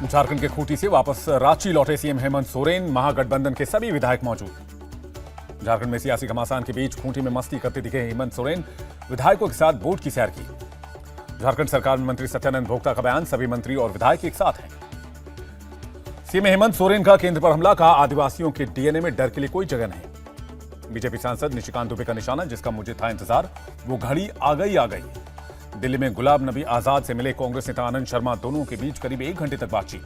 झारखंड के खूंटी से वापस रांची लौटे सीएम हेमंत सोरेन, महागठबंधन के सभी विधायक मौजूद। झारखंड में सियासी घमासान के बीच खूंटी में मस्ती करते दिखे हेमंत सोरेन, विधायकों के साथ बोट की सैर की। झारखंड सरकार में मंत्री सत्यानंद भोक्ता का बयान, सभी मंत्री और विधायक एक साथ हैं। सीएम हेमंत सोरेन का केंद्र पर हमला, कहा आदिवासियों के डीएनए में डर के लिए कोई जगह नहीं। बीजेपी सांसद निशिकांत दुबे का निशाना, जिसका मुझे था इंतजार, वो घड़ी आ गई। दिल्ली में गुलाम नबी आजाद से मिले कांग्रेस नेता आनंद शर्मा, दोनों के बीच करीब 1 घंटे तक बातचीत।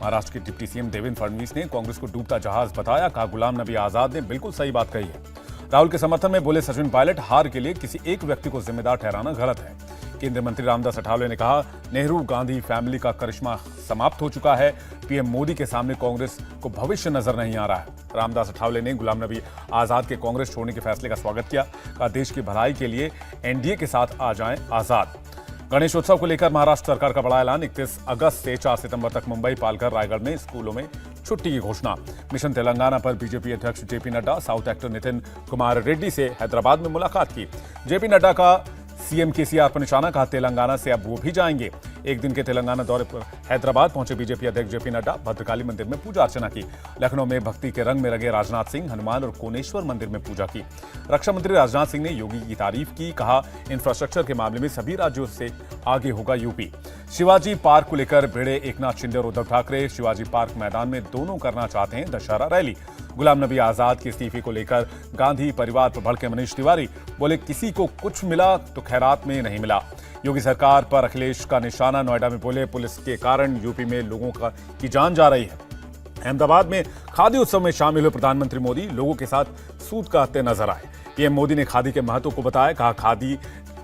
महाराष्ट्र के डिप्टी सीएम देवेंद्र फडणवीस ने कांग्रेस को डूबता जहाज बताया, कहा गुलाम नबी आजाद ने बिल्कुल सही बात कही है। राहुल के समर्थन में बोले सचिन पायलट, हार के लिए किसी एक व्यक्ति को जिम्मेदार ठहराना गलत है। केंद्रीय मंत्री रामदास अठावले ने कहा, नेहरू गांधी फैमिली का करिश्मा समाप्त हो चुका है। पीएम मोदी के सामने कांग्रेस को भविष्य नजर नहीं आ रहा है। रामदास अठावले ने गुलाम नबी आजाद के कांग्रेस छोड़ने के फैसले का स्वागत किया, कहा देश की भलाई के लिए एनडीए के साथ आ जाएं आजाद। गणेशोत्सव को लेकर महाराष्ट्र सरकार का बड़ा ऐलान, 31 अगस्त से 4 सितंबर तक मुंबई, पालघर, रायगढ़ में स्कूलों में छुट्टी की घोषणा। मिशन तेलंगाना पर बीजेपी अध्यक्ष JP Nadda, south actor Nitin Kumar Reddy से हैदराबाद में मुलाकात की। जेपी नड्डा का सीएम केसीआर पर निशाना, कहा तेलंगाना से अब वो भी जाएंगे। एक दिन के तेलंगाना दौरे पर हैदराबाद पहुंचे बीजेपी अध्यक्ष जेपी नड्डा, भद्रकाली मंदिर में पूजा अर्चना की। लखनऊ में भक्ति के रंग में रंगे राजनाथ सिंह, हनुमान और कोनेश्वर मंदिर में पूजा की। रक्षा मंत्री राजनाथ सिंह ने योगी की तारीफ की, कहा इंफ्रास्ट्रक्चर के मामले में सभी राज्यों से आगे होगा यूपी। शिवाजी पार्क को लेकर भिड़े एकनाथ शिंदे और उद्धव ठाकरे, शिवाजी पार्क मैदान में दोनों करना चाहते हैं दशहरा रैली। गुलाम नबी आजाद के इस्तीफे को लेकर गांधी परिवार पर भड़के मनीष तिवारी, बोले किसी को कुछ मिला तो खैरात में नहीं मिला। योगी सरकार पर अखिलेश का निशाना, नोएडा में बोले पुलिस के कारण यूपी में लोगों की जान जा रही है। अहमदाबाद में खादी उत्सव में शामिल हुए प्रधानमंत्री मोदी, लोगों के साथ सूत काटते नजर आए। पीएम मोदी ने खादी के महत्व को बताया, कहा खादी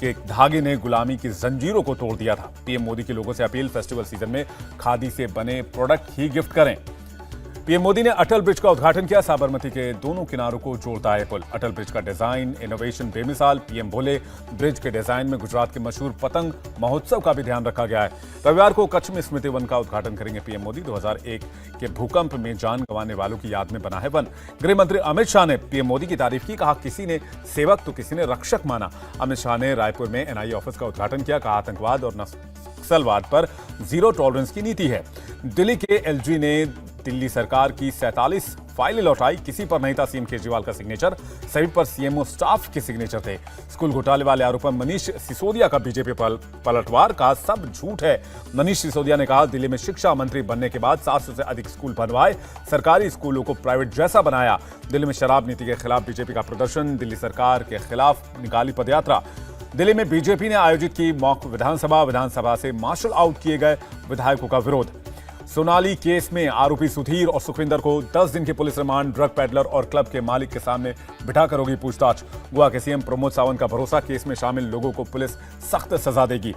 के धागे ने गुलामी की जंजीरों को तोड़ दिया था। पीएम मोदी के लोगों से अपील, फेस्टिवल सीजन में खादी से बने प्रोडक्ट ही गिफ्ट करें। पीएम मोदी ने अटल ब्रिज का उद्घाटन किया, साबरमती के दोनों किनारों को जोड़ता है पुल। अटल ब्रिज का डिजाइन, इनोवेशन बेमिसाल। पीएम बोले ब्रिज के डिजाइन में गुजरात के मशहूर पतंग महोत्सव का भी ध्यान रखा गया है। रविवार को कच्छ में स्मृति वन का उद्घाटन करेंगे पीएम मोदी। 2001 के भूकंप में जान गंवाने वालों की याद में बना है वन। गृह मंत्री अमित शाह ने पीएम मोदी की तारीफ की, कहा किसी ने सेवक तो किसी ने रक्षक माना। अमित शाह ने रायपुर में एनआईए ऑफिस का उद्घाटन किया, कहा आतंकवाद और नक्सलवाद पर जीरो टॉलरेंस की नीति है। दिल्ली के एलजी ने दिल्ली सरकार की 47 फाइलें लौटाई, किसी पर नहीं था सीएम केजरीवाल का सिग्नेचर, सभी पर सीएमओ स्टाफ के सिग्नेचर थे। स्कूल घोटाले वाले आरोप में मनीष सिसोदिया का बीजेपी पलटवार, का सब झूठ है। मनीष सिसोदिया ने कहा दिल्ली में शिक्षा मंत्री बनने के बाद 700 से अधिक स्कूल बनवाए, सरकारी स्कूलों को प्राइवेट जैसा बनाया। दिल्ली में शराब नीति के खिलाफ बीजेपी का प्रदर्शन, दिल्ली सरकार के खिलाफ निकाली पदयात्रा। दिल्ली में बीजेपी ने आयोजित की मॉक विधानसभा से मार्शल आउट किए गए विधायकों का विरोध। सोनाली केस में आरोपी सुधीर और सुखविंदर को 10 दिन की पुलिस रिमांड, ड्रग पेडलर और क्लब के मालिक के सामने बिठाकर होगी पूछताछ। गोवा के सीएम प्रमोद सावंत का भरोसा, केस में शामिल लोगों को पुलिस सख्त सजा देगी।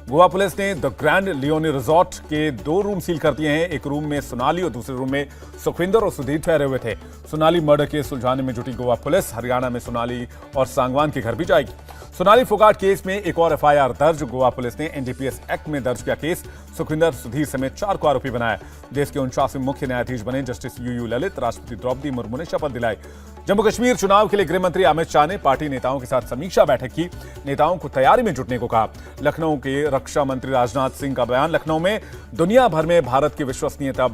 गोवा पुलिस ने द ग्रैंड लियोनी रिजॉर्ट के 2 रूम सील कर दिए हैं। एक रूम में सोनाली और दूसरे रूम में सुखविंदर और सुधीर ठहरे हुए थे। सोनाली मर्डर केस सुलझाने में जुटी गोवा पुलिस, हरियाणा में सोनाली और सांगवान के घर भी जाएगी। सोनाली फोगाट केस में एक और एफआईआर दर्ज, गोवा पुलिस ने एनडीपीएस एक्ट में दर्ज किया केस। सुखविंदर, सुधीर समेत 4 को आरोपी बनाया। देश के 49वें मुख्य न्यायाधीश बने जस्टिस यूयू ललित, राष्ट्रपति द्रौपदी मुर्मू ने शपथ दिलाई। जम्मू कश्मीर चुनाव के लिए गृह मंत्री अमित शाह ने पार्टी नेताओं के साथ समीक्षा बैठक की, नेताओं को तैयारी में जुटने को कहा। लखनऊ के रक्षा मंत्री राजनाथ सिंह का बयान, लखनऊ में दुनिया भर में भारत अपनी विश्वसनीयता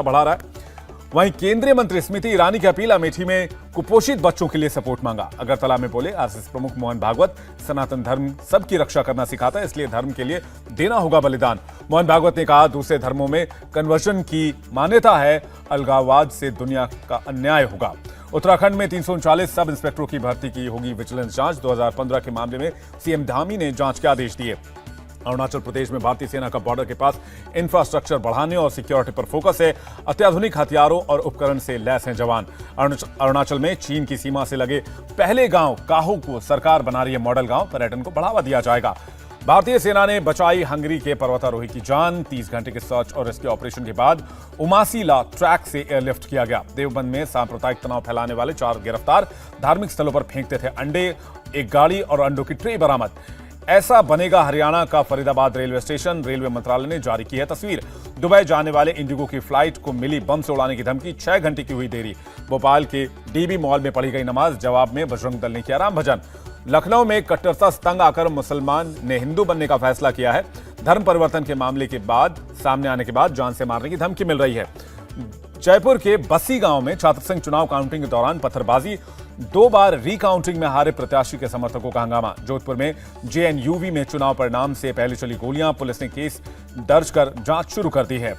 बढ़ा रहा है। वहीं केंद्रीय मंत्री स्मृति ईरानी की अपील, अमेठी में कुपोषित बच्चों के लिए सपोर्ट मांगा। अगरतला में बोले आरएसएस प्रमुख मोहन भागवत, सनातन धर्म सबकी रक्षा करना सिखाता है, इसलिए धर्म के लिए देना होगा बलिदान। मोहन भागवत ने कहा दूसरे धर्मों में कन्वर्जन की मान्यता है, अलगाववाद से दुनिया का अन्याय होगा। उत्तराखंड में 339 सब इंस्पेक्टरों की भर्ती की होगी विजिलेंस जांच। 2015 के मामले में सीएम धामी ने जांच के आदेश दिए। अरुणाचल प्रदेश में भारतीय सेना का बॉर्डर के पास इंफ्रास्ट्रक्चर बढ़ाने और सिक्योरिटी पर फोकस है। अत्याधुनिक हथियारों और उपकरण से लैस हैं जवान। अरुणाचल में चीन की सीमा से लगे पहले गांव काहो को सरकार बना रही है मॉडल गांव, पर्यटन को बढ़ावा दिया जाएगा। भारतीय सेना ने बचाई हंगरी के पर्वतारोही की जान। 30 घंटे के सर्च और रेस्क्यू ऑपरेशन के बाद उमासीला ट्रैक से एयरलिफ्ट किया गया। देवबंद में सांप्रदायिक तनाव फैलाने वाले 4 गिरफ्तार, धार्मिक स्थलों पर फेंकते थे अंडे, एक गाड़ी और अंडों की ट्रे बरामद। ऐसा बनेगा हरियाणा का फरीदाबाद रेलवे स्टेशन, रेलवे मंत्रालय ने जारी की है तस्वीर। दुबई जाने वाले इंडिगो की फ्लाइट को मिली बम से उड़ाने की धमकी, 6 घंटे की हुई देरी। भोपाल के डीबी मॉल में पढ़ी गई नमाज, जवाब में बजरंग दल ने किया राम भजन। लखनऊ में कट्टरता से तंग आकर मुसलमान ने हिंदू बनने का फैसला किया है। धर्म परिवर्तन के मामले के बाद सामने आने के बाद जान से मारने की धमकी मिल रही है। जयपुर के बस्सी गांव में छात्र संघ चुनाव काउंटिंग के दौरान पत्थरबाजी, 2 बार रीकाउंटिंग में हारे प्रत्याशी के समर्थकों का हंगामा। जोधपुर में जेएनयूवी में चुनाव परिणाम से पहले चली गोलियां, पुलिस ने केस दर्ज कर जांच शुरू कर दी है।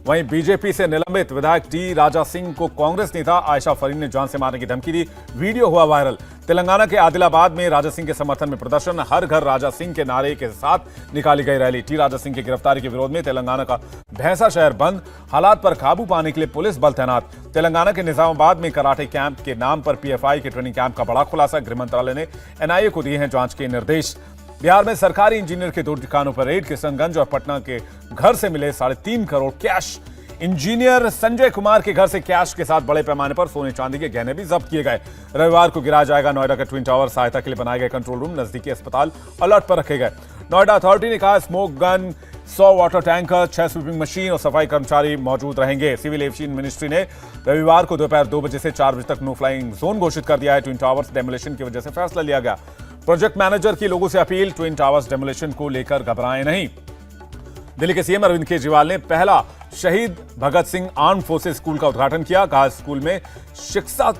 वहीं बीजेपी से निलंबित विधायक टी राजा सिंह को कांग्रेस नेता आयशा फरीन ने जान से मारने की धमकी दी। वीडियो हुआ वायरल। तेलंगाना के आदिलाबाद में राजा सिंह के समर्थन में प्रदर्शन, हर घर राजा सिंह के नारे के साथ निकाली गई रैली। टी राजा सिंह की गिरफ्तारी के विरोध में तेलंगाना का भैंसा शहर बंद, हालात पर काबू पाने के लिए पुलिस बल तैनात। तेलंगाना के निजामाबाद में कराटे कैंप के नाम पर पीएफआई के ट्रेनिंग कैंप का बड़ा खुलासा, गृह मंत्रालय ने एनआईए को दिए हैं जांच के निर्देश। बिहार में सरकारी इंजीनियर के 2 ठिकानों पर रेड, किशनगंज और पटना के घर से मिले 3.5 करोड़ कैश। इंजीनियर संजय कुमार के घर से कैश के साथ बड़े पैमाने पर सोने चांदी के गहने भी जब्त किए गए। रविवार को गिराया जाएगा नोएडा का ट्विन टावर, सहायता के लिए बनाए गए कंट्रोल रूम, नजदीकी अस्पताल अलर्ट पर रखे गए। नोएडा अथॉरिटी ने कहा smoke gun, 100 water tanker, 6 sweeping machine और सफाई कर्मचारी मौजूद रहेंगे। सिविल एविएशन मिनिस्ट्री ने रविवार को दोपहर 2 बजे से 4 बजे तक नो फ्लाइंग जोन घोषित कर दिया है। ट्विन टावर्स डेमोलिशन की वजह से फैसला लिया गया। प्रोजेक्ट मैनेजर की लोगों से अपील, ट्विन टावर्स डेमोलिशन को लेकर घबराएं नहीं। दिल्ली के सीएम अरविंद केजरीवाल ने पहला शहीद Bhagat Singh arm forces school का उद्घाटन किया। कहा स्कूल में शिक्षा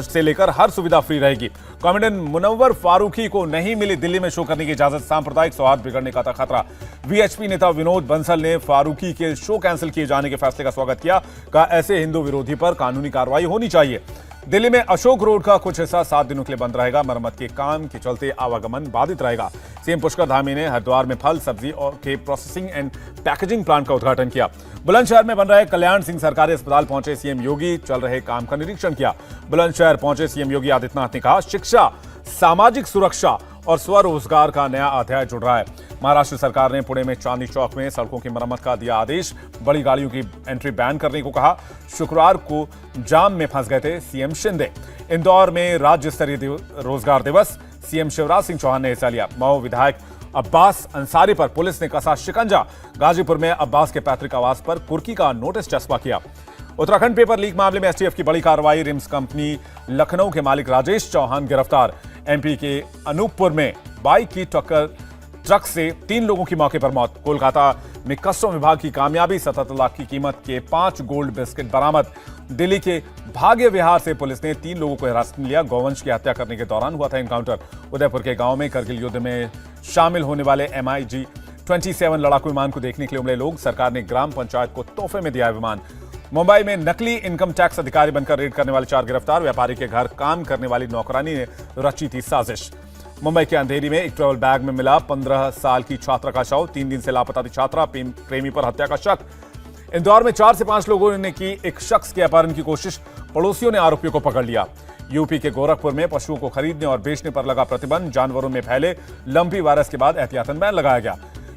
से लेकर हर सुविधा फ्री रहेगी। कॉमेडियन मुनव्वर फारूकी को नहीं मिली दिल्ली में शो करने की इजाजत, सांप्रदायिक सौहार्द बिगड़ने का था खतरा। वीएचपी नेता विनोद बंसल ने फारूकी के शो कैंसिल किए जाने के फैसले का स्वागत किया। कहा ऐसे हिंदू विरोधी पर कानूनी कार्रवाई होनी चाहिए। दिल्ली में अशोक रोड का कुछ हिस्सा 7 दिनों के लिए बंद रहेगा। मरम्मत के काम के चलते आवागमन बाधित रहेगा। सीएम पुष्कर धामी ने हरिद्वार में फल सब्जी और के प्रोसेसिंग एंड पैकेजिंग प्लांट का उद्घाटन किया। बुलंदशहर में बन रहे कल्याण सिंह सरकारी अस्पताल पहुंचे सीएम योगी, चल रहे काम का निरीक्षण किया। बुलंदशहर पहुंचे सीएम योगी आदित्यनाथ ने कहा शिक्षा, सामाजिक सुरक्षा और स्वरोजगार का नया अध्याय जुड़ रहा है। महाराष्ट्र सरकार ने पुणे में चांदनी चौक में सड़कों की मरम्मत का दिया आदेश, बड़ी गाड़ियों की एंट्री बैन करने को कहा। शुक्रवार को जाम में फंस गए थे सीएम शिंदे। इंदौर में राज्य स्तरीय रोजगार दिवस, सीएम शिवराज सिंह चौहान ने हिस्सा लिया। मऊ विधायक अब्बास अंसारी पर पुलिस ने कसा शिकंजा। गाजीपुर में अब्बास के पैतृक आवास पर कुर्की का नोटिस चस्पा किया। उत्तराखंड पेपर लीक मामले में एसटीएफ की बड़ी कार्रवाई, रिम्स कंपनी लखनऊ के मालिक राजेश चौहान गिरफ्तार। एमपी के अनूपपुर में बाइक की टक्कर ट्रक से 3 लोगों की मौके पर मौत। कोलकाता में कस्टम विभाग की कामयाबी, 77 लाख की कीमत के 5 गोल्ड बिस्किट बरामद। दिल्ली के भाग्य विहार से पुलिस ने 3 लोगों को हिरासत में लिया। गौवंश की हत्या करने के दौरान हुआ था एनकाउंटर। उदयपुर के गांव में करगिल युद्ध में शामिल होने वाले MiG-27 लड़ाकू विमान को देखने के लिए उमड़े लोग, सरकार ने ग्राम पंचायत को तोहफे में दिया विमान। मुंबई में नकली इनकम टैक्स अधिकारी बनकर रेड करने वाले 4 गिरफ्तार। व्यापारी के घर काम करने वाली नौकरानी ने रची थी साजिश। मुंबई के अंधेरी में एक ट्रैवल बैग में मिला 15 साल की छात्रा का शव। 3 दिन से लापता थी छात्रा, प्रेमी पर हत्या का शक। इंदौर में 4 से 5 लोगों ने की एक शख्स के अपहरण की कोशिश, पड़ोसियों ने आरोपियों को पकड़ लिया। यूपी के गोरखपुर में पशुओं को खरीदने और बेचने पर लगा प्रतिबंध, जानवरों में फैले लंपी वायरस के बाद एहतियातन बैन लगाया गया।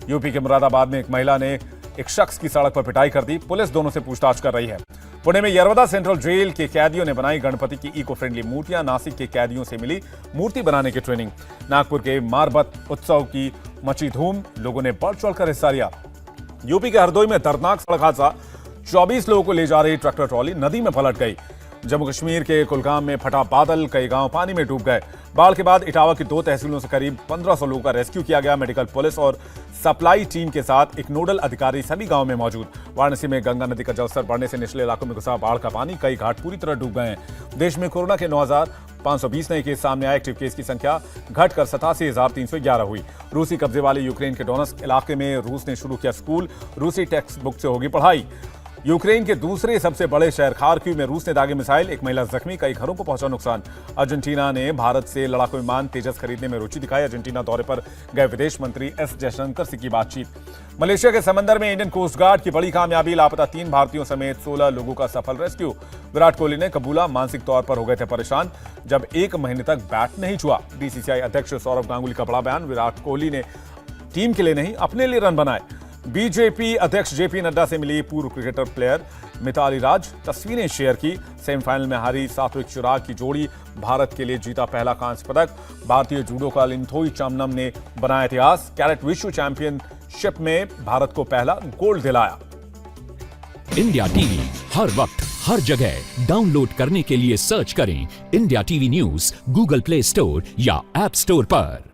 यूपी के मुरादाबाद में एक महिला ने एक शख्स की सड़क पर पिटाई कर दी, पुलिस दोनों से पूछताछ कर रही है। पुणे में यरवदा सेंट्रल जेल के कैदियों ने बनाई गणपति की इको फ्रेंडली मूर्तियां, नासिक के कैदियों से मिली मूर्ति बनाने की ट्रेनिंग। नागपुर के मारबत उत्सव की मची धूम, लोगों ने बढ़ चढ़कर हिस्सा लिया। यूपी के हरदोई में दर्दनाक सड़क हादसा, 24 लोगों को ले जा रही ट्रैक्टर ट्रॉली नदी में पलट गई। जम्मू कश्मीर के कुलगाम में फटा बादल, कई गांव पानी में डूब गए। बाढ़ के बाद इटावा की 2 तहसीलों से करीब 1500 लोगों का रेस्क्यू किया गया। मेडिकल पुलिस और सप्लाई टीम के साथ एक नोडल अधिकारी सभी गांव में मौजूद। वाराणसी में गंगा नदी का जलस्तर बढ़ने से निचले इलाकों में घुसा बाढ़ का पानी, कई घाट पूरी तरह डूब गए हैं। देश में कोरोना के 9,520 नए केस सामने आए। एक्टिव केस की संख्या घटकर 87,311 हुई। रूसी कब्जे वाले यूक्रेन के डोनेट्स्क इलाके में रूस ने शुरू किया स्कूल, रूसी टेक्स्ट बुक से होगी पढ़ाई। यूक्रेन के दूसरे सबसे बड़े शहर खार्किव में रूस ने दागे मिसाइल, एक महिला जख्मी, कई घरों को पहुंचा नुकसान। अर्जेंटीना ने भारत से लड़ाकू विमान तेजस खरीदने में रुचि दिखाई। अर्जेंटीना दौरे पर गए विदेश मंत्री एस जयशंकर से की बातचीत। मलेशिया के समंदर में इंडियन कोस्ट गार्ड की बड़ी कामयाबी, लापता 3 भारतीयों समेत 16 लोगों का सफल रेस्क्यू। विराट कोहली ने कबूला, मानसिक तौर पर हो गए थे परेशान जब 1 महीने तक बैट नहीं छुआ। बीसीसीआई अध्यक्ष सौरव गांगुली का बड़ा बयान, विराट कोहली ने टीम के लिए नहीं अपने लिए रन बनाए। बीजेपी अध्यक्ष जेपी नड्डा से मिली पूर्व क्रिकेटर प्लेयर मिताली राज, तस्वीरें शेयर की। सेमीफाइनल में हारी सात्विक चिराग की जोड़ी भारत के लिए जीता पहला कांस्य पदक। भारतीय जूडो का लिंथोई चामनम ने बनाया इतिहास, कैडेट विश्व चैंपियनशिप में भारत को पहला गोल्ड दिलाया। इंडिया टीवी हर वक्त हर जगह डाउनलोड करने के लिए सर्च करें India TV news Google play store या ऐप स्टोर पर।